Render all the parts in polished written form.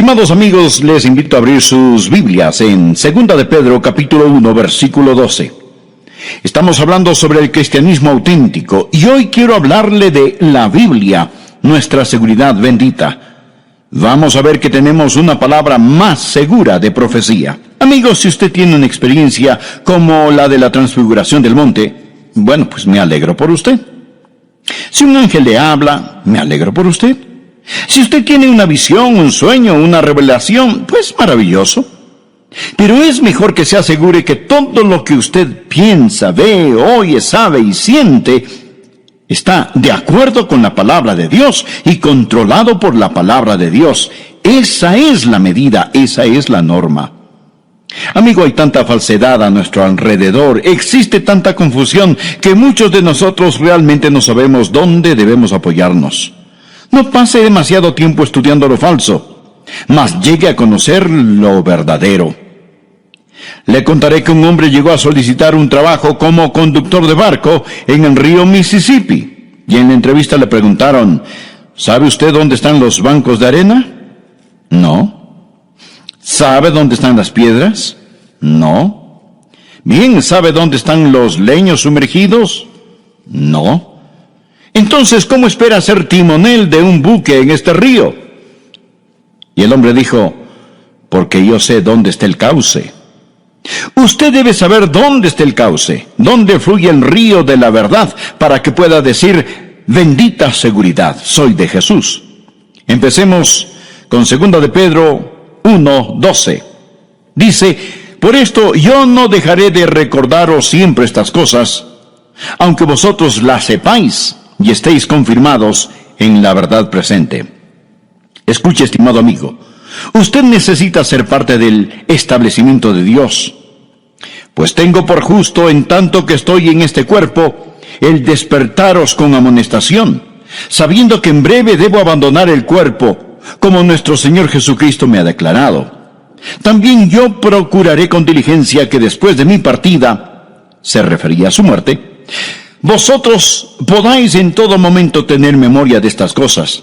Estimados amigos, les invito a abrir sus Biblias en 2 de Pedro, capítulo 1, versículo 12. Estamos hablando sobre el cristianismo auténtico y hoy quiero hablarle de la Biblia, nuestra seguridad bendita. Vamos a ver que tenemos una palabra más segura de profecía. Amigos, si usted tiene una experiencia como la de la transfiguración del monte, bueno, pues me alegro por usted. Si un ángel le habla, me alegro por usted. Si usted tiene una visión, un sueño, una revelación, pues maravilloso. Pero es mejor que se asegure que todo lo que usted piensa, ve, oye, sabe y siente está de acuerdo con la palabra de Dios y controlado por la palabra de Dios. Esa es la medida, esa es la norma. Amigo, hay tanta falsedad a nuestro alrededor, existe tanta confusión que muchos de nosotros realmente no sabemos dónde debemos apoyarnos. No pase demasiado tiempo estudiando lo falso, mas llegue a conocer lo verdadero. Le contaré que un hombre llegó a solicitar un trabajo como conductor de barco en el río Mississippi. Y en la entrevista le preguntaron, ¿sabe usted dónde están los bancos de arena? No. ¿Sabe dónde están las piedras? No. Bien, ¿sabe dónde están los leños sumergidos? No. Entonces, ¿cómo espera ser timonel de un buque en este río? Y el hombre dijo, porque yo sé dónde está el cauce. Usted debe saber dónde está el cauce, dónde fluye el río de la verdad, para que pueda decir, bendita seguridad, soy de Jesús. Empecemos con 2 de Pedro 1:12. Dice, por esto yo no dejaré de recordaros siempre estas cosas, aunque vosotros las sepáis y estéis confirmados en la verdad presente. Escuche, estimado amigo, usted necesita ser parte del establecimiento de Dios. Pues tengo por justo, en tanto que estoy en este cuerpo, el despertaros con amonestación, sabiendo que en breve debo abandonar el cuerpo, como nuestro Señor Jesucristo me ha declarado. También yo procuraré con diligencia que después de mi partida, se refería a su muerte, vosotros podáis en todo momento tener memoria de estas cosas,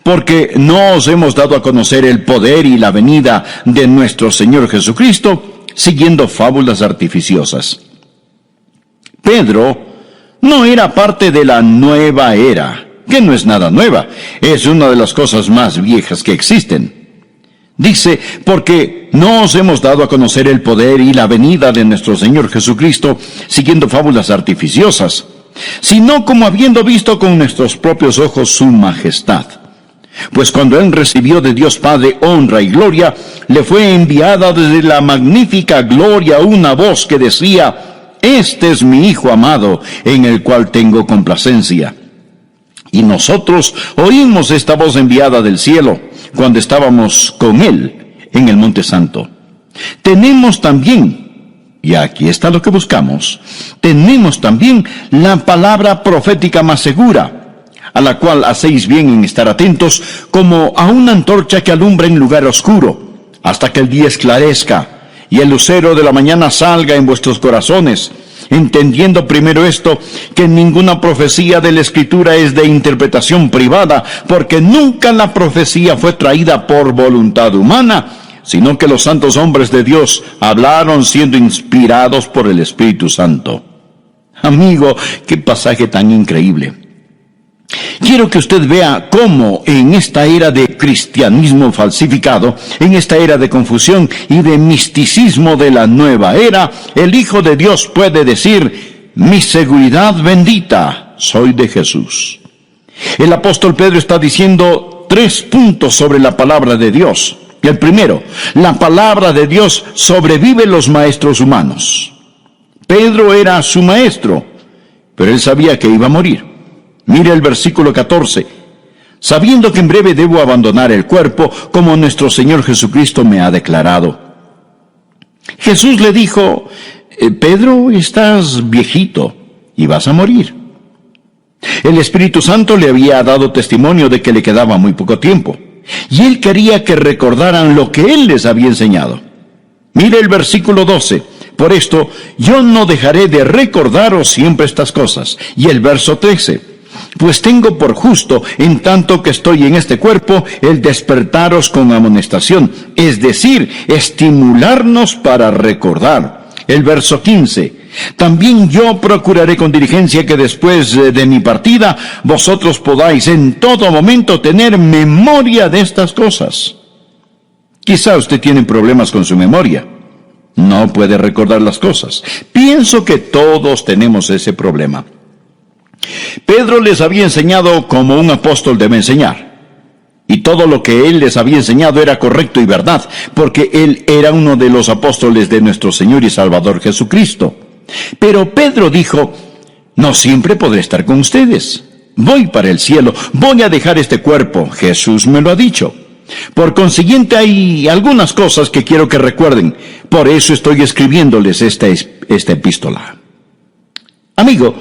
porque no os hemos dado a conocer el poder y la venida de nuestro Señor Jesucristo, siguiendo fábulas artificiosas. Pedro no era parte de la nueva era, que no es nada nueva, es una de las cosas más viejas que existen. Dice, porque no os hemos dado a conocer el poder y la venida de nuestro Señor Jesucristo, siguiendo fábulas artificiosas, sino como habiendo visto con nuestros propios ojos su majestad. Pues cuando él recibió de Dios Padre honra y gloria, le fue enviada desde la magnífica gloria una voz que decía, este es mi Hijo amado, en el cual tengo complacencia. Y nosotros oímos esta voz enviada del cielo, cuando estábamos con él en el Monte Santo. Tenemos también, y aquí está lo que buscamos, tenemos también la palabra profética más segura, a la cual hacéis bien en estar atentos, como a una antorcha que alumbra en lugar oscuro, hasta que el día esclarezca, y el lucero de la mañana salga en vuestros corazones, entendiendo primero esto, que ninguna profecía de la Escritura es de interpretación privada, porque nunca la profecía fue traída por voluntad humana, sino que los santos hombres de Dios hablaron siendo inspirados por el Espíritu Santo. Amigo, qué pasaje tan increíble. Quiero que usted vea cómo en esta era de cristianismo falsificado, en esta era de confusión y de misticismo de la nueva era, el Hijo de Dios puede decir, mi seguridad bendita, soy de Jesús. El apóstol Pedro está diciendo 3 puntos sobre la palabra de Dios. El primero, la palabra de Dios sobrevive los maestros humanos. Pedro era su maestro, pero él sabía que iba a morir. Mire el versículo 14. Sabiendo que en breve debo abandonar el cuerpo, como nuestro Señor Jesucristo me ha declarado. Jesús le dijo, Pedro, estás viejito y vas a morir. El Espíritu Santo le había dado testimonio de que le quedaba muy poco tiempo, y él quería que recordaran lo que él les había enseñado. Mire el versículo 12. Por esto, yo no dejaré de recordaros siempre estas cosas. Y el verso 13. Pues tengo por justo, en tanto que estoy en este cuerpo, el despertaros con amonestación, es decir, estimularnos para recordar. El verso 15. También yo procuraré con diligencia que después de mi partida, vosotros podáis en todo momento tener memoria de estas cosas. Quizá usted tiene problemas con su memoria. No puede recordar las cosas. Pienso que todos tenemos ese problema. Pedro les había enseñado como un apóstol debe enseñar. Y todo lo que él les había enseñado era correcto y verdad, porque él era uno de los apóstoles de nuestro Señor y Salvador Jesucristo. Pero Pedro dijo, no siempre podré estar con ustedes. Voy para el cielo, voy a dejar este cuerpo. Jesús me lo ha dicho. Por consiguiente, hay algunas cosas que quiero que recuerden. Por eso estoy escribiéndoles esta epístola. Amigo,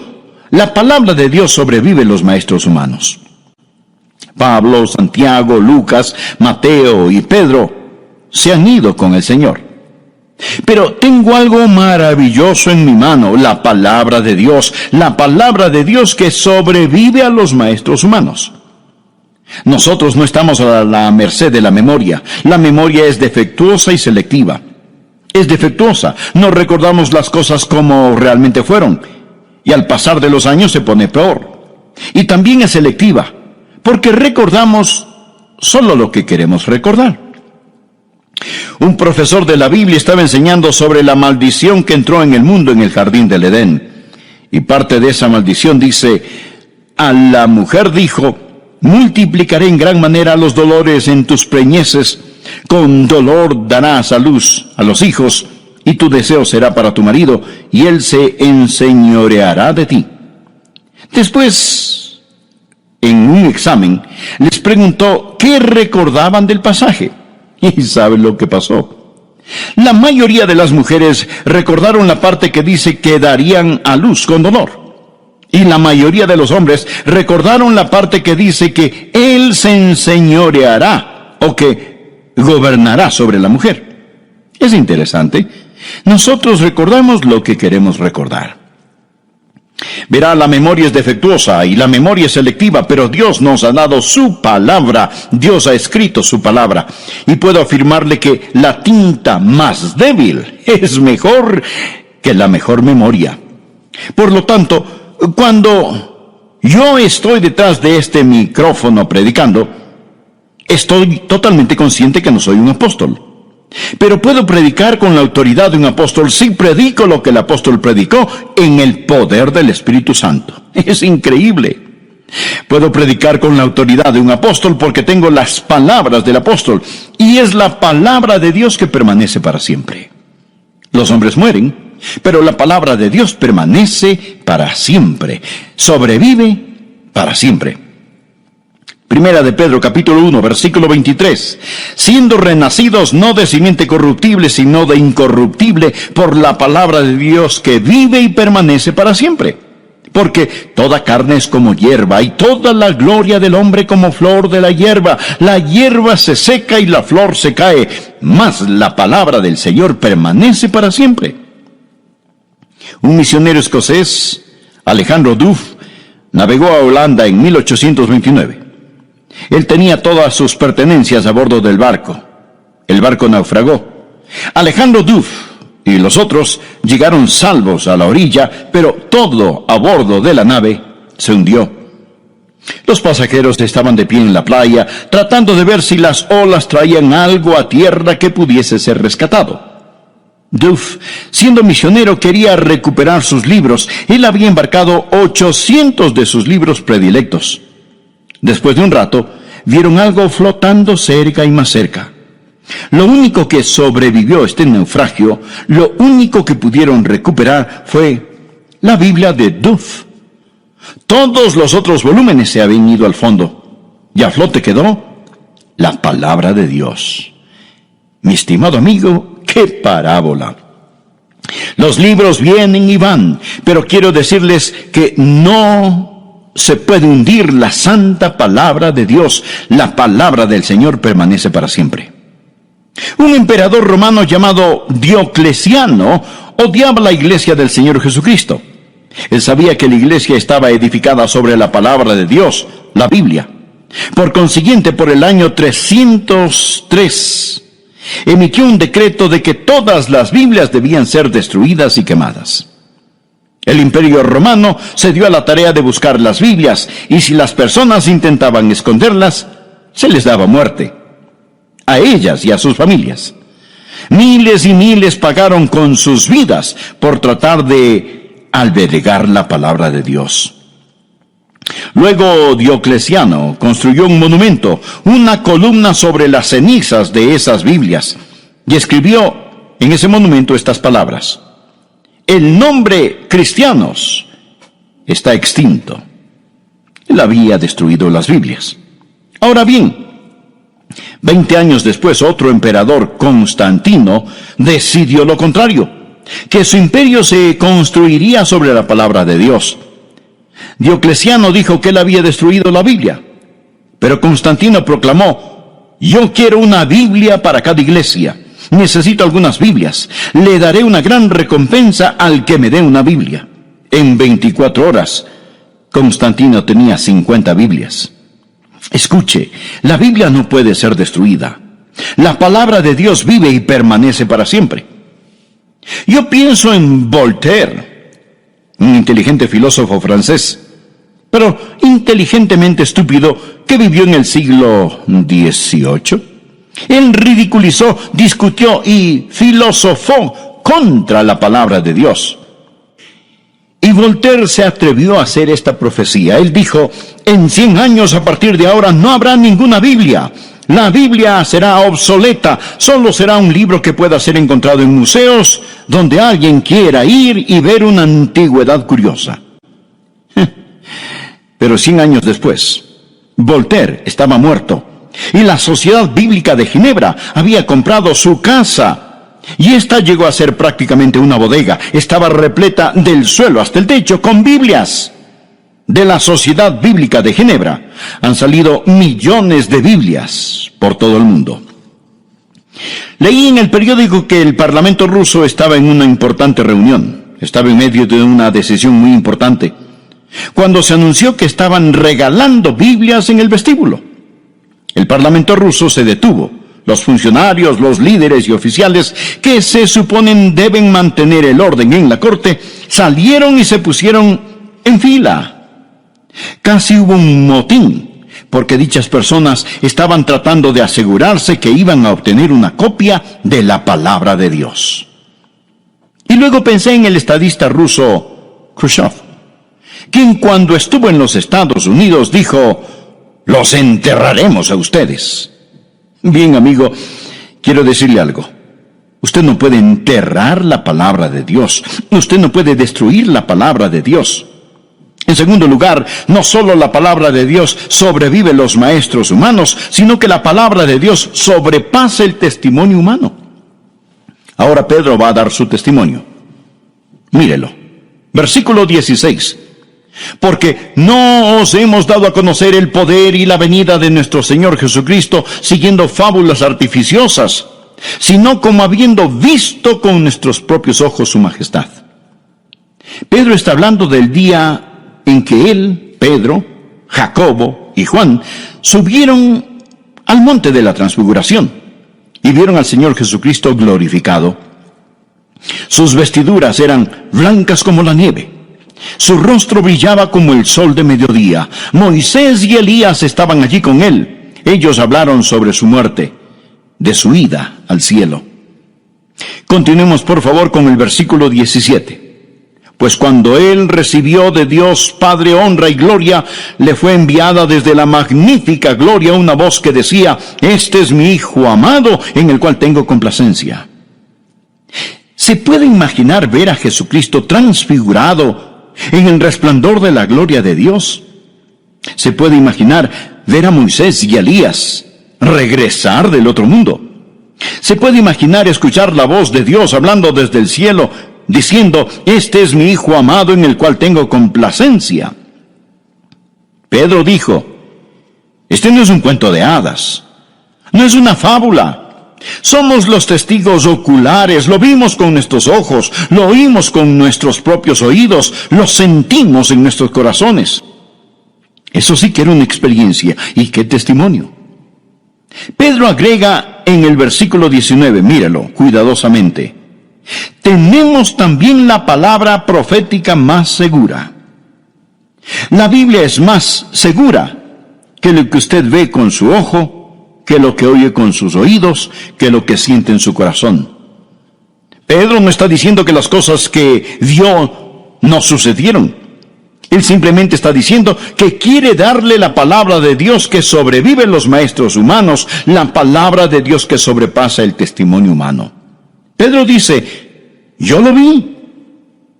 la palabra de Dios sobrevive en los maestros humanos. Pablo, Santiago, Lucas, Mateo y Pedro se han ido con el Señor. Pero tengo algo maravilloso en mi mano, la palabra de Dios que sobrevive a los maestros humanos. Nosotros no estamos a la merced de la memoria. La memoria es defectuosa y selectiva. Es defectuosa, no recordamos las cosas como realmente fueron, y al pasar de los años se pone peor. Y también es selectiva, porque recordamos solo lo que queremos recordar. Un profesor de la Biblia estaba enseñando sobre la maldición que entró en el mundo en el jardín del Edén. Y parte de esa maldición dice, a la mujer dijo, multiplicaré en gran manera los dolores en tus preñeces, con dolor darás a luz a los hijos, y tu deseo será para tu marido, y él se enseñoreará de ti. Después, en un examen, les preguntó qué recordaban del pasaje. ¿Y saben lo que pasó? La mayoría de las mujeres recordaron la parte que dice que darían a luz con dolor. Y la mayoría de los hombres recordaron la parte que dice que él se enseñoreará o que gobernará sobre la mujer. Es interesante. Nosotros recordamos lo que queremos recordar. Verá, la memoria es defectuosa y la memoria es selectiva, pero Dios nos ha dado su palabra. Dios ha escrito su palabra. Y puedo afirmarle que la tinta más débil es mejor que la mejor memoria. Por lo tanto, cuando yo estoy detrás de este micrófono predicando, estoy totalmente consciente que no soy un apóstol. Pero puedo predicar con la autoridad de un apóstol si predico lo que el apóstol predicó en el poder del Espíritu Santo. Es increíble. Puedo predicar con la autoridad de un apóstol porque tengo las palabras del apóstol. Y es la palabra de Dios que permanece para siempre. Los hombres mueren, pero la palabra de Dios permanece para siempre. Sobrevive para siempre. Primera de Pedro, capítulo 1, versículo 23. Siendo renacidos no de simiente corruptible, sino de incorruptible, por la palabra de Dios que vive y permanece para siempre. Porque toda carne es como hierba, y toda la gloria del hombre como flor de la hierba. La hierba se seca y la flor se cae, mas la palabra del Señor permanece para siempre. Un misionero escocés, Alejandro Duff, navegó a Holanda en 1829. Él tenía todas sus pertenencias a bordo del barco. El barco naufragó. Alejandro Duff y los otros llegaron salvos a la orilla, pero todo a bordo de la nave se hundió. Los pasajeros estaban de pie en la playa, tratando de ver si las olas traían algo a tierra que pudiese ser rescatado. Duff, siendo misionero, quería recuperar sus libros. Él había embarcado 800 de sus libros predilectos. Después de un rato, vieron algo flotando cerca y más cerca. Lo único que sobrevivió a este naufragio, lo único que pudieron recuperar fue la Biblia de Duff. Todos los otros volúmenes se habían ido al fondo, y a flote quedó la palabra de Dios. Mi estimado amigo, ¡qué parábola! Los libros vienen y van, pero quiero decirles que no se puede hundir la santa palabra de Dios. La palabra del Señor permanece para siempre. Un emperador romano llamado Diocleciano odiaba la iglesia del Señor Jesucristo. Él sabía que la iglesia estaba edificada sobre la palabra de Dios, la Biblia. Por consiguiente, por el año 303, emitió un decreto de que todas las Biblias debían ser destruidas y quemadas. El Imperio Romano se dio a la tarea de buscar las Biblias, y si las personas intentaban esconderlas, se les daba muerte, a ellas y a sus familias. Miles y miles pagaron con sus vidas por tratar de albergar la palabra de Dios. Luego Diocleciano construyó un monumento, una columna sobre las cenizas de esas Biblias, y escribió en ese monumento estas palabras: el nombre cristianos está extinto. Él había destruido las Biblias. Ahora bien, 20 años después, otro emperador, Constantino, decidió lo contrario, que su imperio se construiría sobre la palabra de Dios. Diocleciano dijo que él había destruido la Biblia, pero Constantino proclamó: yo quiero una Biblia para cada iglesia. Necesito algunas Biblias. Le daré una gran recompensa al que me dé una Biblia. En 24 horas, Constantino tenía 50 Biblias. Escuche, la Biblia no puede ser destruida. La palabra de Dios vive y permanece para siempre. Yo pienso en Voltaire, un inteligente filósofo francés, pero inteligentemente estúpido, que vivió en el siglo XVIII. Él ridiculizó, discutió y filosofó contra la palabra de Dios. Y Voltaire se atrevió a hacer esta profecía. Él dijo: en 100 años a partir de ahora no habrá ninguna Biblia. La Biblia será obsoleta. Solo será un libro que pueda ser encontrado en museos donde alguien quiera ir y ver una antigüedad curiosa. Pero 100 años después, Voltaire estaba muerto y la Sociedad Bíblica de Ginebra había comprado su casa. Y esta llegó a ser prácticamente una bodega. Estaba repleta del suelo hasta el techo con Biblias. De la Sociedad Bíblica de Ginebra han salido millones de Biblias por todo el mundo. Leí en el periódico que el Parlamento ruso estaba en una importante reunión. Estaba en medio de una decisión muy importante, cuando se anunció que estaban regalando Biblias en el vestíbulo. El Parlamento ruso se detuvo. Los funcionarios, los líderes y oficiales que se suponen deben mantener el orden en la corte, salieron y se pusieron en fila. Casi hubo un motín, porque dichas personas estaban tratando de asegurarse que iban a obtener una copia de la palabra de Dios. Y luego pensé en el estadista ruso Khrushchev, quien cuando estuvo en los Estados Unidos dijo: los enterraremos a ustedes. Bien, amigo, quiero decirle algo. Usted no puede enterrar la palabra de Dios. Usted no puede destruir la palabra de Dios. En segundo lugar, no solo la palabra de Dios sobrevive los maestros humanos, sino que la palabra de Dios sobrepasa el testimonio humano. Ahora Pedro va a dar su testimonio. Mírelo. Versículo 16. Porque no os hemos dado a conocer el poder y la venida de nuestro Señor Jesucristo siguiendo fábulas artificiosas, sino como habiendo visto con nuestros propios ojos su majestad. Pedro está hablando del día en que él, Pedro, Jacobo y Juan subieron al monte de la transfiguración y vieron al Señor Jesucristo glorificado. Sus vestiduras eran blancas como la nieve. Su rostro brillaba como el sol de mediodía. Moisés y Elías estaban allí con él. Ellos hablaron sobre su muerte, de su ida al cielo. Continuemos por favor con el versículo 17. Pues cuando él recibió de Dios Padre honra y gloria, le fue enviada desde la magnífica gloria una voz que decía: este es mi Hijo amado, en el cual tengo complacencia. ¿Se puede imaginar ver a Jesucristo transfigurado en el resplandor de la gloria de Dios? ¿Se puede imaginar ver a Moisés y a Elías regresar del otro mundo? ¿Se puede imaginar escuchar la voz de Dios hablando desde el cielo, diciendo: este es mi Hijo amado en el cual tengo complacencia? Pedro dijo: este no es un cuento de hadas, no es una fábula. Somos los testigos oculares, lo vimos con nuestros ojos, lo oímos con nuestros propios oídos, lo sentimos en nuestros corazones. Eso sí que era una experiencia, y qué testimonio. Pedro agrega en el versículo 19, míralo cuidadosamente: tenemos también la palabra profética más segura. La Biblia es más segura que lo que usted ve con su ojo, que lo que oye con sus oídos, que lo que siente en su corazón. Pedro no está diciendo que las cosas que vio no sucedieron. Él simplemente está diciendo que quiere darle la palabra de Dios que sobrevive los maestros humanos, la palabra de Dios que sobrepasa el testimonio humano. Pedro dice: yo lo vi,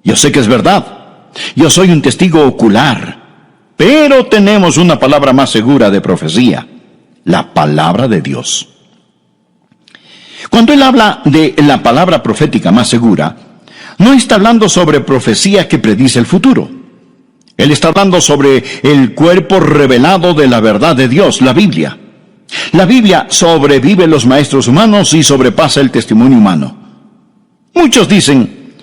yo sé que es verdad, yo soy un testigo ocular, pero tenemos una palabra más segura de profecía, la palabra de Dios. Cuando él habla de la palabra profética más segura, no está hablando sobre profecía que predice el futuro. Él está hablando sobre el cuerpo revelado de la verdad de Dios, la Biblia. La Biblia sobrevive los maestros humanos y sobrepasa el testimonio humano. Muchos dicen: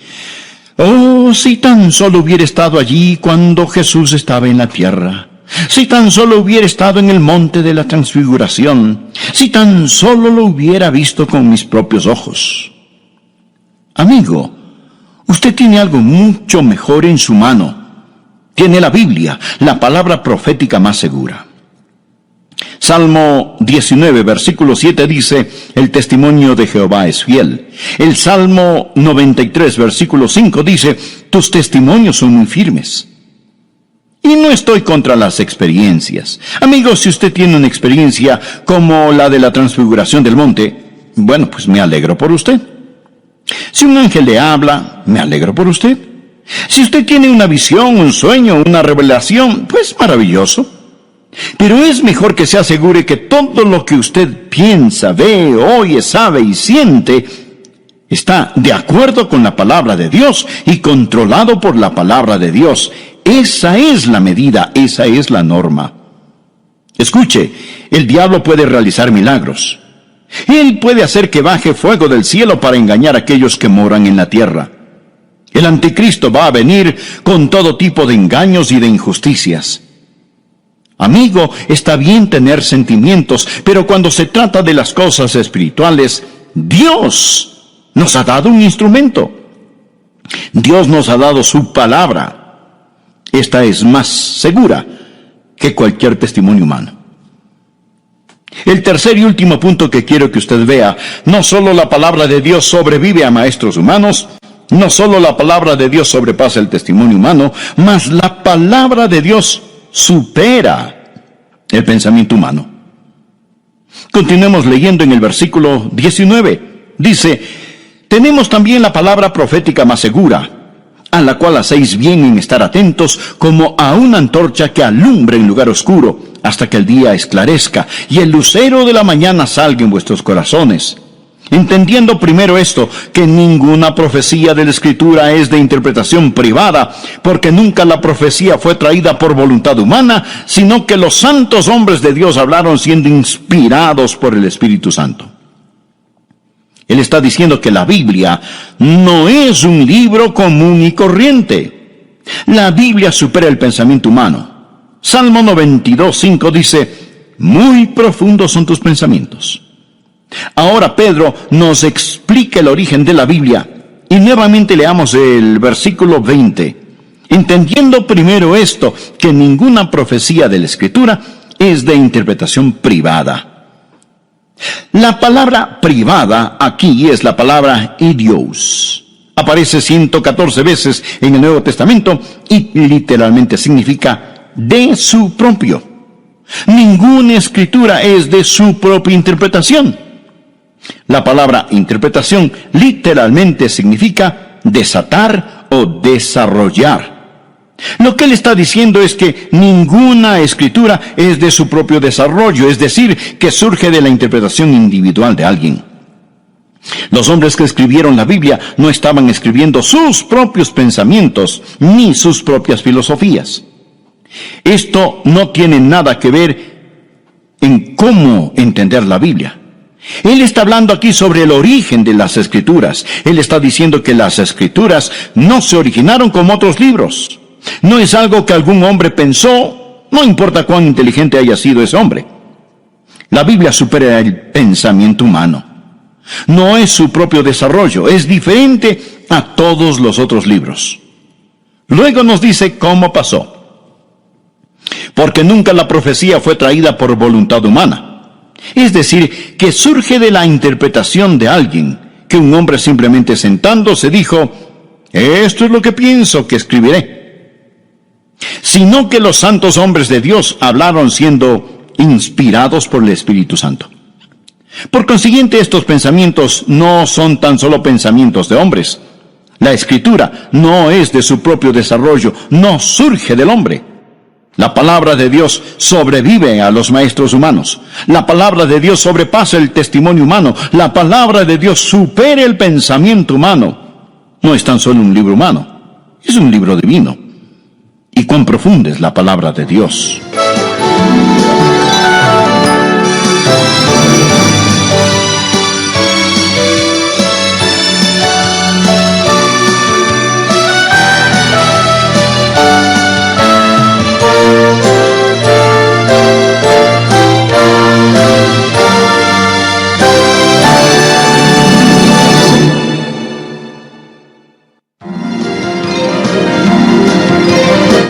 oh, si tan solo hubiera estado allí cuando Jesús estaba en la tierra. Si tan solo hubiera estado en el monte de la transfiguración. Si tan solo lo hubiera visto con mis propios ojos. Amigo, usted tiene algo mucho mejor en su mano. Tiene la Biblia, la palabra profética más segura. Salmo 19, versículo 7 dice: el testimonio de Jehová es fiel. El Salmo 93, versículo 5 dice: tus testimonios son muy firmes. Y no estoy contra las experiencias. Amigos, si usted tiene una experiencia como la de la transfiguración del monte, bueno, pues me alegro por usted. Si un ángel le habla, me alegro por usted. Si usted tiene una visión, un sueño, una revelación, pues maravilloso. Pero es mejor que se asegure que todo lo que usted piensa, ve, oye, sabe y siente está de acuerdo con la palabra de Dios y controlado por la palabra de Dios. Esa es la medida, esa es la norma. Escuche, el diablo puede realizar milagros. Él puede hacer que baje fuego del cielo para engañar a aquellos que moran en la tierra. El anticristo va a venir con todo tipo de engaños y de injusticias. Amigo, está bien tener sentimientos, pero cuando se trata de las cosas espirituales, Dios nos ha dado un instrumento. Dios nos ha dado su palabra. Esta es más segura que cualquier testimonio humano. El tercer y último punto que quiero que usted vea: no solo la palabra de Dios sobrevive a maestros humanos, no solo la palabra de Dios sobrepasa el testimonio humano, mas la palabra de Dios supera el pensamiento humano. Continuemos leyendo en el versículo 19. Dice: tenemos también la palabra profética más segura, a la cual hacéis bien en estar atentos, como a una antorcha que alumbre en lugar oscuro, hasta que el día esclarezca y el lucero de la mañana salga en vuestros corazones. Entendiendo primero esto, que ninguna profecía de la Escritura es de interpretación privada, porque nunca la profecía fue traída por voluntad humana, sino que los santos hombres de Dios hablaron siendo inspirados por el Espíritu Santo. Él está diciendo que la Biblia no es un libro común y corriente. La Biblia supera el pensamiento humano. Salmo 92:5 dice: muy profundos son tus pensamientos. Ahora Pedro nos explica el origen de la Biblia, y nuevamente leamos el versículo 20. Entendiendo primero esto, que ninguna profecía de la Escritura es de interpretación privada. La palabra privada aquí es la palabra idios. Aparece 114 veces en el Nuevo Testamento y literalmente significa de su propio. Ninguna escritura es de su propia interpretación. La palabra interpretación literalmente significa desatar o desarrollar. Lo que él está diciendo es que ninguna escritura es de su propio desarrollo, es decir, que surge de la interpretación individual de alguien. Los hombres que escribieron la Biblia no estaban escribiendo sus propios pensamientos ni sus propias filosofías. Esto no tiene nada que ver en cómo entender la Biblia. Él está hablando aquí sobre el origen de las Escrituras. Él está diciendo que las Escrituras no se originaron como otros libros. No es algo que algún hombre pensó, no importa cuán inteligente haya sido ese hombre. La Biblia supera el pensamiento humano. No es su propio desarrollo, es diferente a todos los otros libros. Luego nos dice cómo pasó. Porque nunca la profecía fue traída por voluntad humana. Es decir, que surge de la interpretación de alguien, que un hombre simplemente sentándose dijo, esto es lo que pienso que escribiré. Sino que los santos hombres de Dios hablaron siendo inspirados por el Espíritu Santo. Por consiguiente, estos pensamientos no son tan solo pensamientos de hombres. La Escritura no es de su propio desarrollo, no surge del hombre. La palabra de Dios sobrevive a los maestros humanos. La palabra de Dios sobrepasa el testimonio humano. La palabra de Dios supera el pensamiento humano. No es tan solo un libro humano, es un libro divino. Y cuán profunda es la palabra de Dios.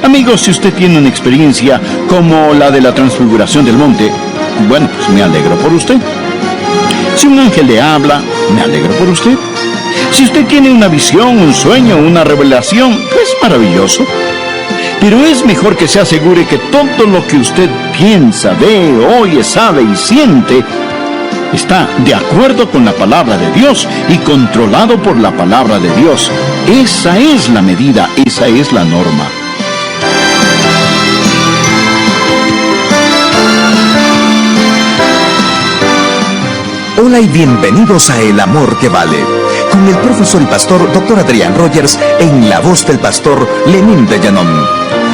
Amigos, si usted tiene una experiencia como la de la transfiguración del monte, bueno, pues me alegro por usted. Si un ángel le habla, me alegro por usted. Si usted tiene una visión, un sueño, una revelación, pues maravilloso. Pero es mejor que se asegure que todo lo que usted piensa, ve, oye, sabe y siente está de acuerdo con la palabra de Dios y controlado por la palabra de Dios. Esa es la medida, esa es la norma. Hola y bienvenidos a El Amor que Vale, con el profesor y pastor Dr. Adrián Rogers en la voz del pastor Lenín de Llanón.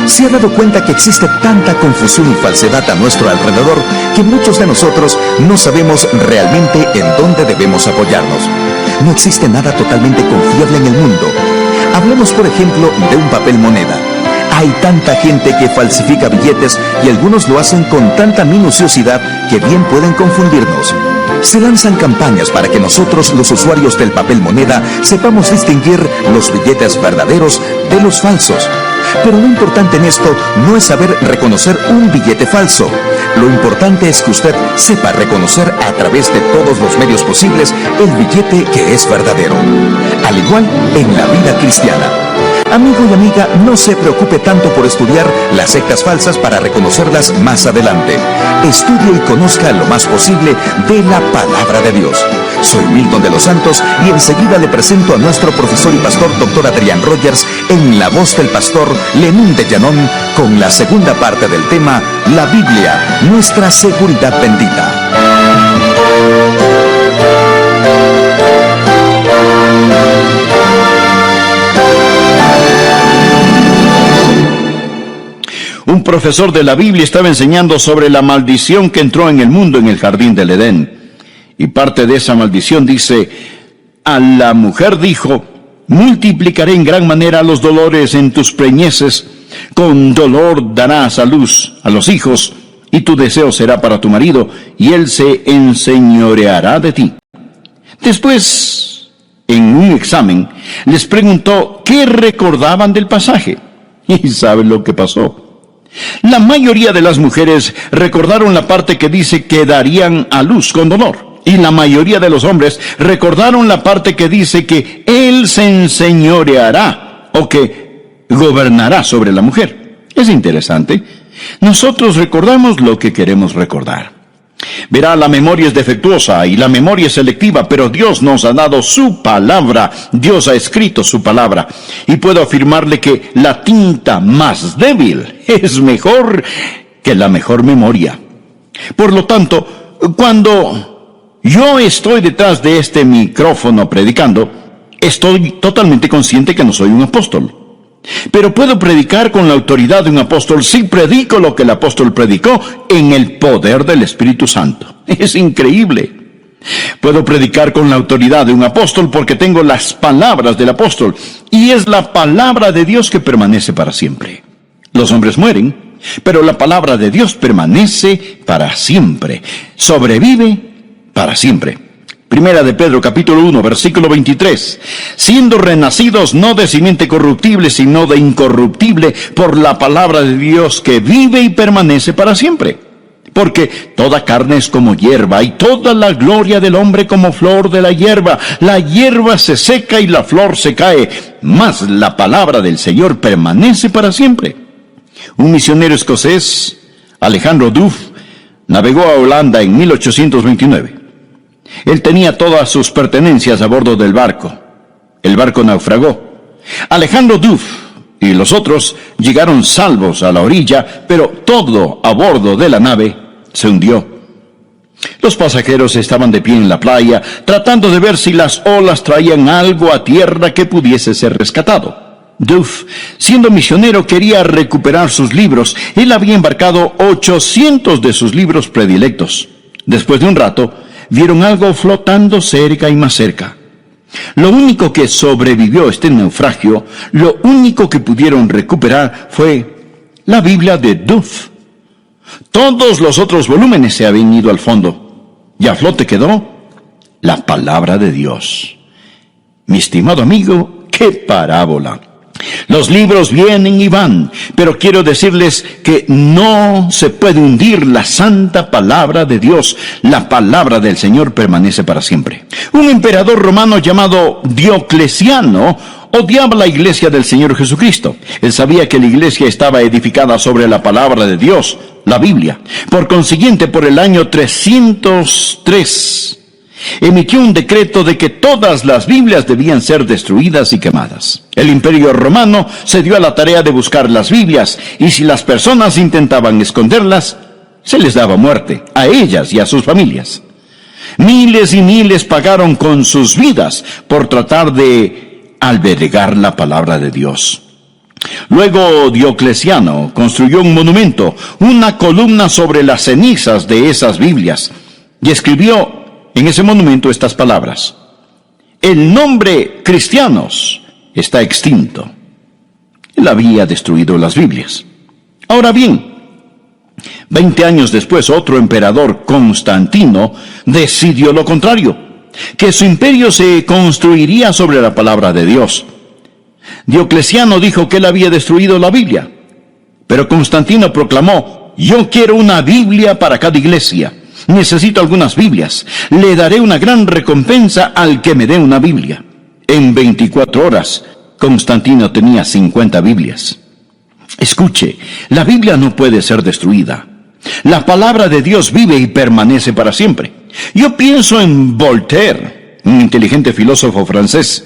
¿Se ha dado cuenta que existe tanta confusión y falsedad a nuestro alrededor que muchos de nosotros no sabemos realmente en dónde debemos apoyarnos? No existe nada totalmente confiable en el mundo. Hablemos, por ejemplo, de un papel moneda. Hay tanta gente que falsifica billetes y algunos lo hacen con tanta minuciosidad que bien pueden confundirnos. Se lanzan campañas para que nosotros, los usuarios del papel moneda, sepamos distinguir los billetes verdaderos de los falsos. Pero lo importante en esto no es saber reconocer un billete falso. Lo importante es que usted sepa reconocer a través de todos los medios posibles el billete que es verdadero. Al igual en la vida cristiana. Amigo y amiga, no se preocupe tanto por estudiar las sectas falsas para reconocerlas más adelante. Estudie y conozca lo más posible de la palabra de Dios. Soy Milton de los Santos y enseguida le presento a nuestro profesor y pastor Dr. Adrián Rogers en la voz del pastor Lenín de Llanón con la segunda parte del tema La Biblia, nuestra seguridad bendita. Un profesor de la Biblia estaba enseñando sobre la maldición que entró en el mundo en el jardín del Edén. Y parte de esa maldición dice, a la mujer dijo, multiplicaré en gran manera los dolores en tus preñeces, con dolor darás a luz a los hijos, y tu deseo será para tu marido, y él se enseñoreará de ti. Después, en un examen, les preguntó qué recordaban del pasaje. ¿Y saben lo que pasó? La mayoría de las mujeres recordaron la parte que dice que darían a luz con dolor. Y la mayoría de los hombres recordaron la parte que dice que Él se enseñoreará o que gobernará sobre la mujer. Es interesante. Nosotros recordamos lo que queremos recordar. Verá, la memoria es defectuosa y la memoria es selectiva, pero Dios nos ha dado su palabra. Dios ha escrito su palabra. Y puedo afirmarle que la tinta más débil es mejor que la mejor memoria. Por lo tanto, cuando yo estoy detrás de este micrófono predicando, estoy totalmente consciente que no soy un apóstol. Pero puedo predicar con la autoridad de un apóstol si predico lo que el apóstol predicó en el poder del Espíritu Santo. Es increíble. Puedo predicar con la autoridad de un apóstol porque tengo las palabras del apóstol, y es la palabra de Dios que permanece para siempre. Los hombres mueren, pero la palabra de Dios permanece para siempre, sobrevive para siempre. Primera de Pedro, capítulo 1, versículo 23. Siendo renacidos no de simiente corruptible, sino de incorruptible, por la palabra de Dios que vive y permanece para siempre. Porque toda carne es como hierba, y toda la gloria del hombre como flor de la hierba. La hierba se seca y la flor se cae, mas la palabra del Señor permanece para siempre. Un misionero escocés, Alejandro Duff, navegó a Holanda en 1829. Él tenía todas sus pertenencias a bordo del barco. El barco naufragó. Alejandro Duff y los otros llegaron salvos a la orilla, pero todo a bordo de la nave se hundió. Los pasajeros estaban de pie en la playa, tratando de ver si las olas traían algo a tierra que pudiese ser rescatado. Duff, siendo misionero, quería recuperar sus libros. Él había embarcado 800 de sus libros predilectos. Después de un rato, vieron algo flotando cerca y más cerca. Lo único que sobrevivió a este naufragio, lo único que pudieron recuperar fue la Biblia de Duff. Todos los otros volúmenes se habían ido al fondo, y a flote quedó la palabra de Dios. Mi estimado amigo, ¡qué parábola! Los libros vienen y van, pero quiero decirles que no se puede hundir la santa palabra de Dios. La palabra del Señor permanece para siempre. Un emperador romano llamado Diocleciano odiaba la iglesia del Señor Jesucristo. Él sabía que la iglesia estaba edificada sobre la palabra de Dios, la Biblia. Por consiguiente, por el año 303, emitió un decreto de que todas las Biblias debían ser destruidas y quemadas. El Imperio Romano se dio a la tarea de buscar las Biblias, y si las personas intentaban esconderlas, se les daba muerte, a ellas y a sus familias. Miles y miles pagaron con sus vidas por tratar de albergar la palabra de Dios. Luego Diocleciano construyó un monumento, una columna sobre las cenizas de esas Biblias, y escribió en ese monumento estas palabras: el nombre cristianos está extinto. Él había destruido las Biblias. Ahora bien, 20 años después, otro emperador, Constantino, decidió lo contrario, que su imperio se construiría sobre la palabra de Dios. Diocleciano dijo que él había destruido la Biblia, pero Constantino proclamó: yo quiero una Biblia para cada iglesia. Necesito algunas Biblias. Le daré una gran recompensa al que me dé una Biblia. En 24 horas, Constantino tenía 50 Biblias. Escuche, la Biblia no puede ser destruida. La palabra de Dios vive y permanece para siempre. Yo pienso en Voltaire, un inteligente filósofo francés,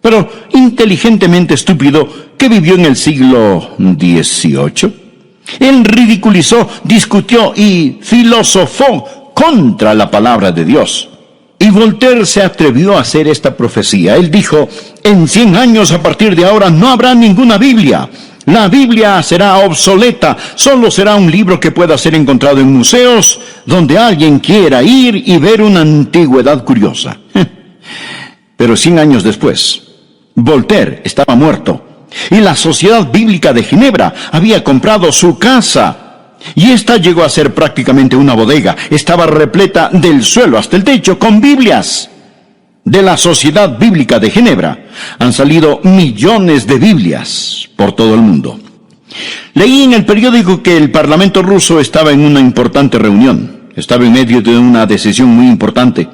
pero inteligentemente estúpido, que vivió en el siglo XVIII. Él ridiculizó, discutió y filosofó contra la palabra de Dios. Y Voltaire se atrevió a hacer esta profecía. Él dijo: en 100 años a partir de ahora no habrá ninguna Biblia. La Biblia será obsoleta. Solo será un libro que pueda ser encontrado en museos donde alguien quiera ir y ver una antigüedad curiosa. Pero 100 años después, Voltaire estaba muerto. Y la Sociedad Bíblica de Ginebra había comprado su casa, y esta llegó a ser prácticamente una bodega. Estaba repleta del suelo hasta el techo con Biblias. De la Sociedad Bíblica de Ginebra han salido millones de Biblias por todo el mundo. Leí en el periódico que el Parlamento ruso estaba en una importante reunión. Estaba en medio de una decisión muy importante,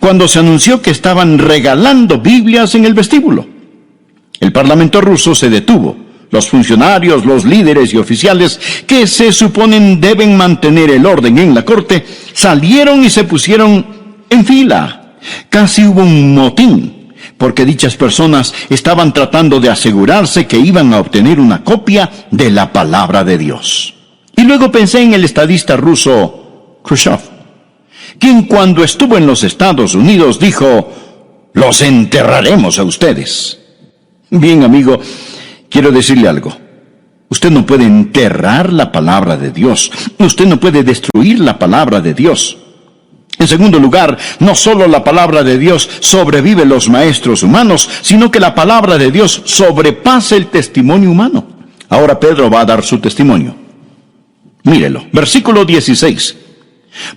cuando se anunció que estaban regalando Biblias en el vestíbulo. El Parlamento ruso se detuvo. Los funcionarios, los líderes y oficiales que se suponen deben mantener el orden en la corte, salieron y se pusieron en fila. Casi hubo un motín, porque dichas personas estaban tratando de asegurarse que iban a obtener una copia de la palabra de Dios. Y luego pensé en el estadista ruso Khrushchev, quien cuando estuvo en los Estados Unidos dijo: los enterraremos a ustedes. Bien, amigo, quiero decirle algo. Usted no puede enterrar la palabra de Dios. Usted no puede destruir la palabra de Dios. En segundo lugar, no solo la palabra de Dios sobrevive los maestros humanos, sino que la palabra de Dios sobrepasa el testimonio humano. Ahora Pedro va a dar su testimonio. Mírelo, versículo 16.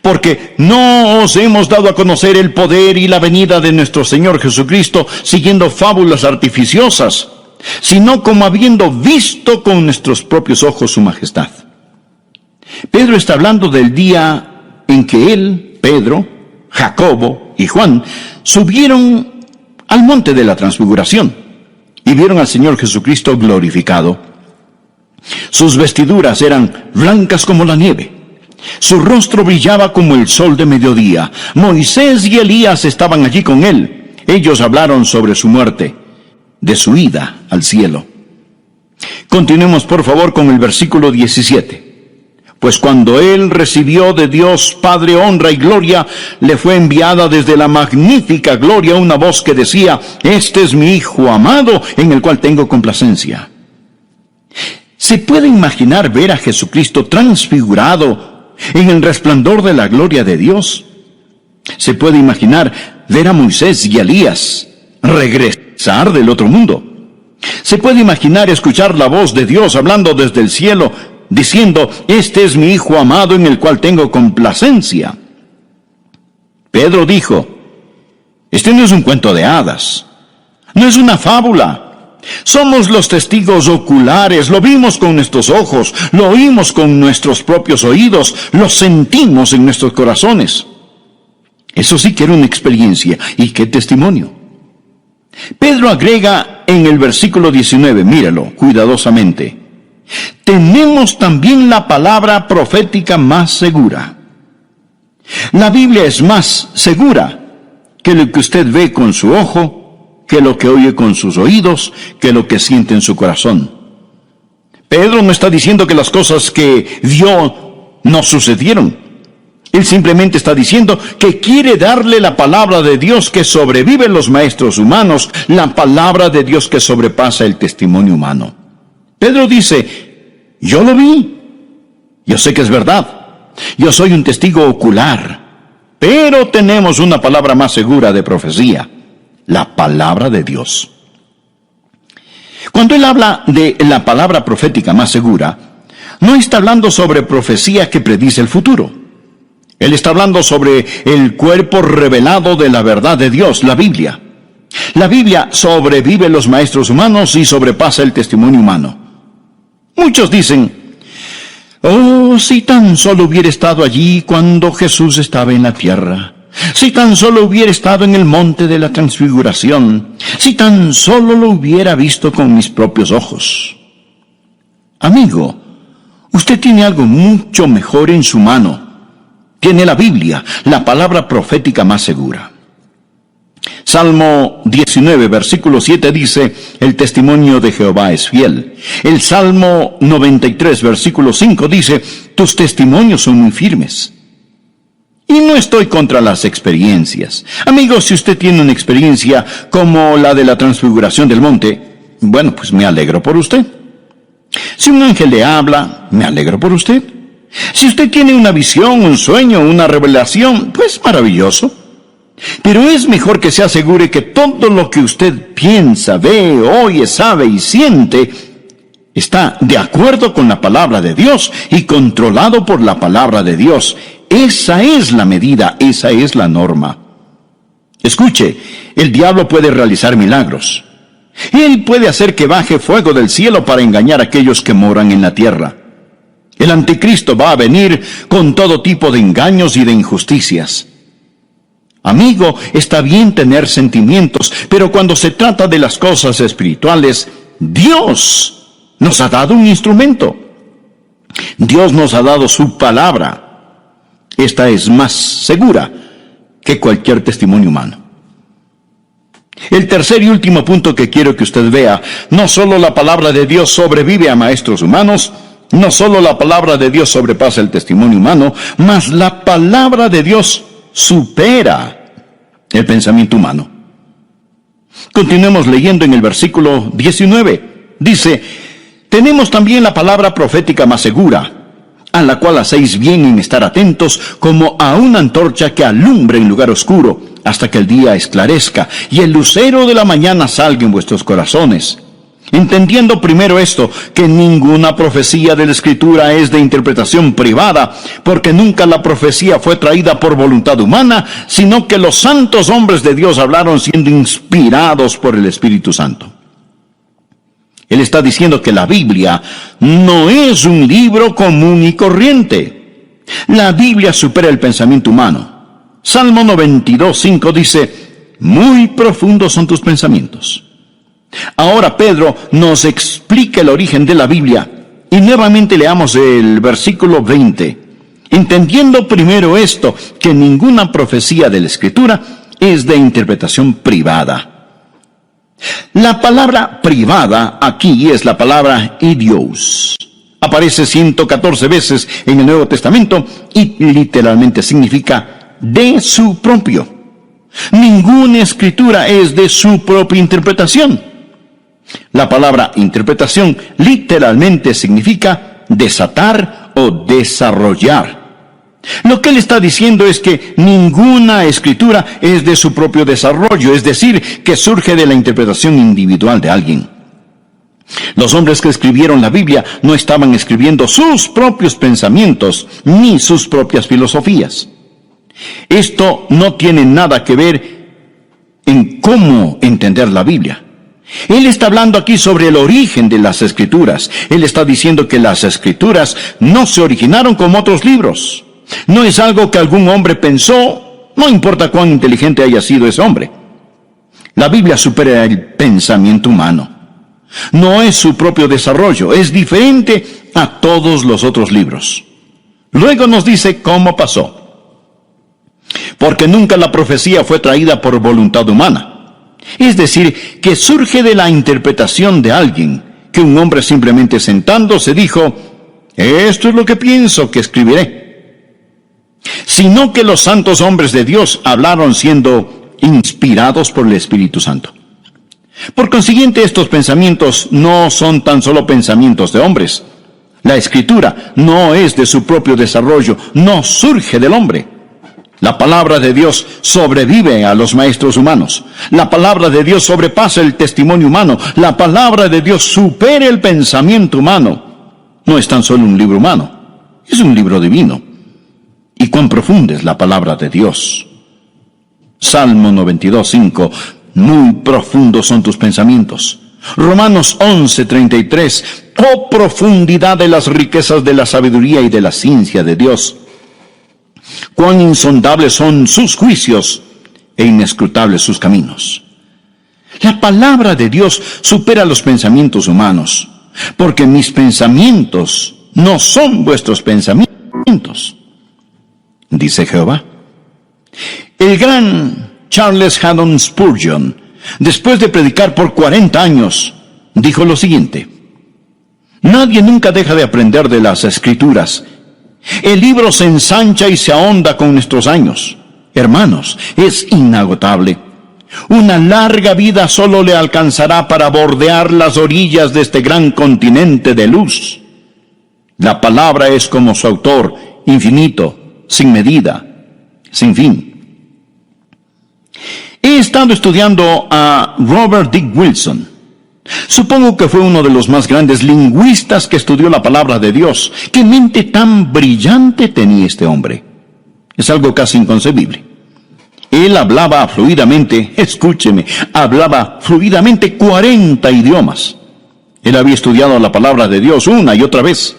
Porque no os hemos dado a conocer el poder y la venida de nuestro Señor Jesucristo siguiendo fábulas artificiosas, sino como habiendo visto con nuestros propios ojos su majestad. Pedro está hablando del día en que él, Pedro, Jacobo y Juan subieron al monte de la transfiguración y vieron al Señor Jesucristo glorificado. Sus vestiduras eran blancas como la nieve. Su rostro brillaba como el sol de mediodía. Moisés y Elías estaban allí con él. Ellos hablaron sobre su muerte, de su ida al cielo. Continuemos por favor con el versículo 17. Pues cuando él recibió de Dios Padre honra y gloria, le fue enviada desde la magnífica gloria una voz que decía: este es mi Hijo amado, en el cual tengo complacencia. ¿Se puede imaginar ver a Jesucristo transfigurado en el resplandor de la gloria de Dios? ¿Se puede imaginar ver a Moisés y a Elías regresar del otro mundo? ¿Se puede imaginar escuchar la voz de Dios hablando desde el cielo, diciendo: este es mi Hijo amado en el cual tengo complacencia? Pedro dijo: este no es un cuento de hadas, no es una fábula. Somos los testigos oculares, lo vimos con nuestros ojos, lo oímos con nuestros propios oídos, lo sentimos en nuestros corazones. Eso sí que era una experiencia, y qué testimonio. Pedro agrega en el versículo 19, míralo cuidadosamente: tenemos también la palabra profética más segura. La Biblia es más segura que lo que usted ve con su ojo, que lo que oye con sus oídos, que lo que siente en su corazón. Pedro no está diciendo que las cosas que vio no sucedieron. Él simplemente está diciendo que quiere darle la palabra de Dios que sobrevive los maestros humanos, la palabra de Dios que sobrepasa el testimonio humano. Pedro dice: yo lo vi, yo sé que es verdad, yo soy un testigo ocular, pero tenemos una palabra más segura de profecía: la palabra de Dios. Cuando él habla de la palabra profética más segura, no está hablando sobre profecía que predice el futuro. Él está hablando sobre el cuerpo revelado de la verdad de Dios, la Biblia. La Biblia sobrevive los maestros humanos y sobrepasa el testimonio humano. Muchos dicen: oh, si tan solo hubiera estado allí cuando Jesús estaba en la tierra. Si tan solo hubiera estado en el monte de la transfiguración, si tan solo lo hubiera visto con mis propios ojos. Amigo, usted tiene algo mucho mejor en su mano. Tiene la Biblia, la palabra profética más segura. Salmo 19, versículo 7 dice: el testimonio de Jehová es fiel. El Salmo 93, versículo 5 dice: tus testimonios son muy firmes. Y no estoy contra las experiencias. Amigos, si usted tiene una experiencia como la de la transfiguración del monte, bueno, pues me alegro por usted. Si un ángel le habla, me alegro por usted. Si usted tiene una visión, un sueño, una revelación, pues maravilloso. Pero es mejor que se asegure que todo lo que usted piensa, ve, oye, sabe y siente está de acuerdo con la palabra de Dios y controlado por la palabra de Dios. Esa es la medida, esa es la norma. Escuche, el diablo puede realizar milagros. Él puede hacer que baje fuego del cielo para engañar a aquellos que moran en la tierra. El anticristo va a venir con todo tipo de engaños y de injusticias. Amigo, está bien tener sentimientos, pero cuando se trata de las cosas espirituales, Dios nos ha dado un instrumento. Dios nos ha dado su palabra. Esta es más segura que cualquier testimonio humano. El tercer y último punto que quiero que usted vea: no solo la palabra de Dios sobrevive a maestros humanos, no solo la palabra de Dios sobrepasa el testimonio humano, mas la palabra de Dios supera el pensamiento humano. Continuemos leyendo en el versículo 19. Dice: tenemos también la palabra profética más segura, a la cual hacéis bien en estar atentos, como a una antorcha que alumbra en lugar oscuro, hasta que el día esclarezca, y el lucero de la mañana salga en vuestros corazones. Entendiendo primero esto, que ninguna profecía de la Escritura es de interpretación privada, porque nunca la profecía fue traída por voluntad humana, sino que los santos hombres de Dios hablaron siendo inspirados por el Espíritu Santo. Él está diciendo que la Biblia no es un libro común y corriente. La Biblia supera el pensamiento humano. Salmo 92:5 dice, muy profundos son tus pensamientos. Ahora Pedro nos explica el origen de la Biblia, y nuevamente leamos el versículo 20. Entendiendo primero esto, que ninguna profecía de la Escritura es de interpretación privada. La palabra privada aquí es la palabra idios. Aparece 114 veces en el Nuevo Testamento y literalmente significa de su propio. Ninguna escritura es de su propia interpretación. La palabra interpretación literalmente significa desatar o desarrollar. Lo que él está diciendo es que ninguna escritura es de su propio desarrollo, es decir, que surge de la interpretación individual de alguien. Los hombres que escribieron la Biblia no estaban escribiendo sus propios pensamientos ni sus propias filosofías. Esto no tiene nada que ver en cómo entender la Biblia. Él está hablando aquí sobre el origen de las Escrituras. Él está diciendo que las Escrituras no se originaron como otros libros. No es algo que algún hombre pensó, no importa cuán inteligente haya sido ese hombre. La Biblia supera el pensamiento humano. No es su propio desarrollo, es diferente a todos los otros libros. Luego nos dice cómo pasó. Porque nunca la profecía fue traída por voluntad humana. Es decir, que surge de la interpretación de alguien, que un hombre simplemente sentándose dijo, esto es lo que pienso que escribiré. Sino que los santos hombres de Dios hablaron siendo inspirados por el Espíritu Santo. Por consiguiente, estos pensamientos no son tan solo pensamientos de hombres. La Escritura no es de su propio desarrollo, no surge del hombre. La palabra de Dios sobrevive a los maestros humanos. La palabra de Dios sobrepasa el testimonio humano. La palabra de Dios supera el pensamiento humano. No es tan solo un libro humano, es un libro divino. Y cuán profunda es la palabra de Dios. Salmo 92:5, muy profundos son tus pensamientos. Romanos 11:33, oh profundidad de las riquezas de la sabiduría y de la ciencia de Dios. Cuán insondables son sus juicios e inescrutables sus caminos. La palabra de Dios supera los pensamientos humanos, porque mis pensamientos no son vuestros pensamientos, dice Jehová. El gran Charles Haddon Spurgeon, después de predicar por 40 años, dijo lo siguiente: nadie nunca deja de aprender de las Escrituras. El libro se ensancha y se ahonda con nuestros años. Hermanos, es inagotable. Una larga vida solo le alcanzará para bordear las orillas de este gran continente de luz. La palabra es como su autor, infinito, sin medida, sin fin. He estado estudiando a Robert Dick Wilson. Supongo que fue uno de los más grandes lingüistas que estudió la palabra de Dios. ¡Qué mente tan brillante tenía este hombre! Es algo casi inconcebible. Él hablaba fluidamente, escúcheme, hablaba fluidamente 40 idiomas. Él había estudiado la palabra de Dios una y otra vez.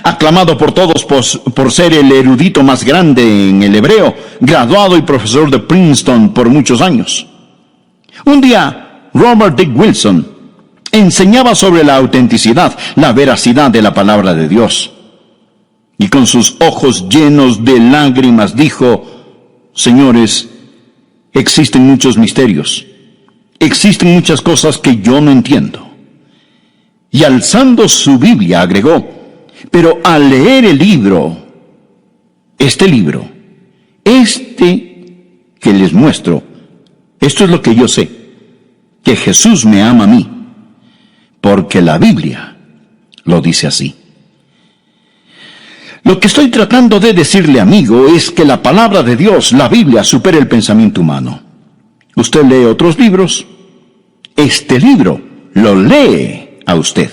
Aclamado por todos por ser el erudito más grande en el hebreo, graduado y profesor de Princeton por muchos años. Un día, Robert Dick Wilson enseñaba sobre la autenticidad, la veracidad de la palabra de Dios. Y con sus ojos llenos de lágrimas dijo: señores, existen muchos misterios, existen muchas cosas que yo no entiendo. Y alzando su Biblia agregó: pero al leer el libro, este que les muestro, esto es lo que yo sé, que Jesús me ama a mí, porque la Biblia lo dice así. Lo que estoy tratando de decirle, amigo, es que la palabra de Dios, la Biblia, supera el pensamiento humano. Usted lee otros libros, este libro lo lee a usted.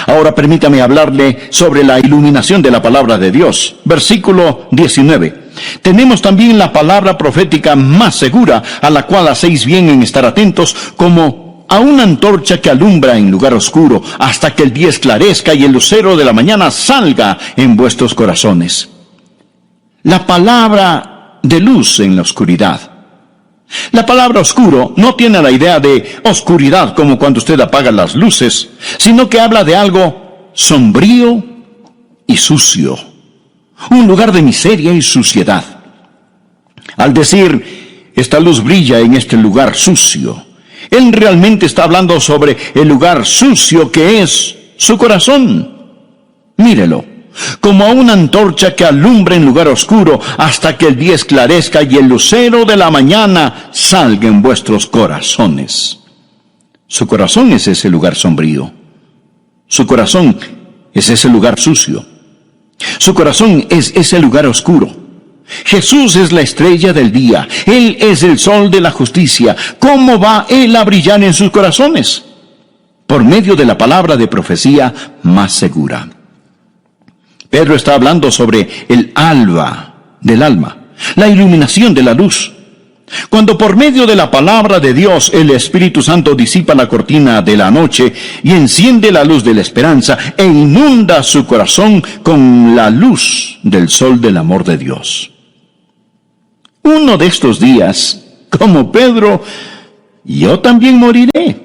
Ahora permítame hablarle sobre la iluminación de la palabra de Dios. Versículo 19. Tenemos también la palabra profética más segura, a la cual hacéis bien en estar atentos, como a una antorcha que alumbra en lugar oscuro, hasta que el día esclarezca y el lucero de la mañana salga en vuestros corazones. La palabra de luz en la oscuridad. La palabra oscuro no tiene la idea de oscuridad como cuando usted apaga las luces, sino que habla de algo sombrío y sucio, un lugar de miseria y suciedad. Al decir, esta luz brilla en este lugar sucio, él realmente está hablando sobre el lugar sucio que es su corazón. Mírelo, como a una antorcha que alumbra en lugar oscuro hasta que el día esclarezca y el lucero de la mañana salga en vuestros corazones. Su corazón es ese lugar sombrío. Su corazón es ese lugar sucio. Su corazón es ese lugar oscuro. Jesús es la estrella del día. Él es el sol de la justicia. ¿Cómo va Él a brillar en sus corazones? Por medio de la palabra de profecía más segura. Pedro está hablando sobre el alba del alma, la iluminación de la luz. Cuando por medio de la palabra de Dios el Espíritu Santo disipa la cortina de la noche y enciende la luz de la esperanza e inunda su corazón con la luz del sol del amor de Dios. Uno de estos días, como Pedro, yo también moriré.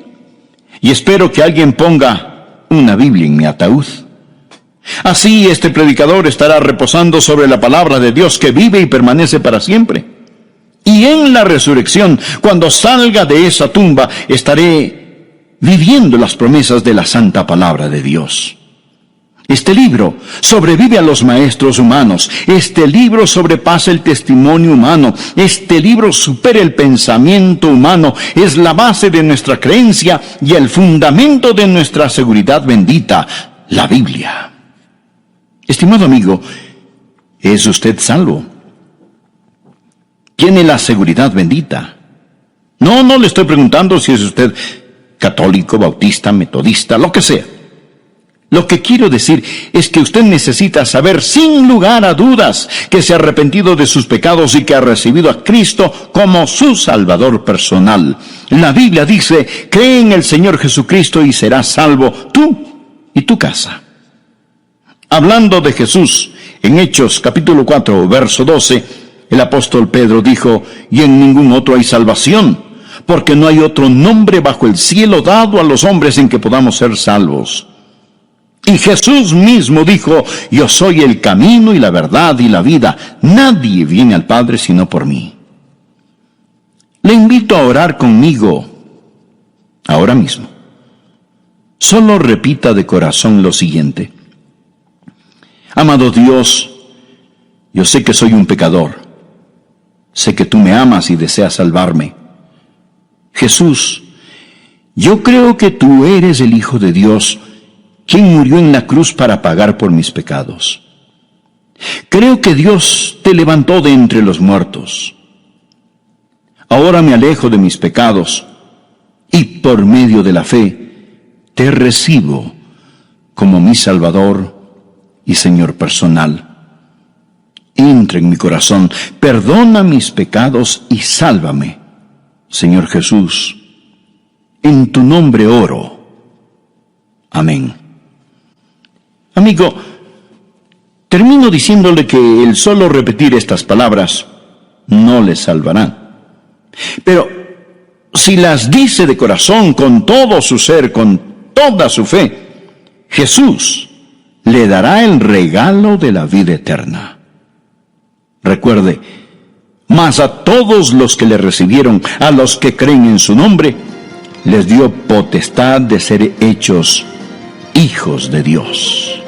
Y espero que alguien ponga una Biblia en mi ataúd. Así este predicador estará reposando sobre la palabra de Dios que vive y permanece para siempre. Y en la resurrección, cuando salga de esa tumba, estaré viviendo las promesas de la santa palabra de Dios. Este libro sobrevive a los maestros humanos. Este libro sobrepasa el testimonio humano. Este libro supera el pensamiento humano. Es la base de nuestra creencia y el fundamento de nuestra seguridad bendita, la Biblia. Estimado amigo, ¿es usted salvo? ¿Tiene la seguridad bendita? No le estoy preguntando si es usted católico, bautista, metodista, lo que sea. Lo que quiero decir es que usted necesita saber sin lugar a dudas que se ha arrepentido de sus pecados y que ha recibido a Cristo como su Salvador personal. La Biblia dice, cree en el Señor Jesucristo y serás salvo tú y tu casa. Hablando de Jesús, en Hechos capítulo 4, verso 12, el apóstol Pedro dijo, y en ningún otro hay salvación, porque no hay otro nombre bajo el cielo dado a los hombres en que podamos ser salvos. Y Jesús mismo dijo, yo soy el camino y la verdad y la vida. Nadie viene al Padre sino por mí. Le invito a orar conmigo ahora mismo. Solo repita de corazón lo siguiente. Amado Dios, yo sé que soy un pecador. Sé que tú me amas y deseas salvarme. Jesús, yo creo que tú eres el Hijo de Dios, quien murió en la cruz para pagar por mis pecados. Creo que Dios te levantó de entre los muertos. Ahora me alejo de mis pecados y por medio de la fe te recibo como mi Salvador y Señor personal. Entra en mi corazón, perdona mis pecados y sálvame, Señor Jesús. En tu nombre oro. Amén. Amigo, termino diciéndole que el solo repetir estas palabras no le salvará. Pero si las dice de corazón, con todo su ser, con toda su fe, Jesús le dará el regalo de la vida eterna. Recuerde, mas a todos los que le recibieron, a los que creen en su nombre, les dio potestad de ser hechos hijos de Dios.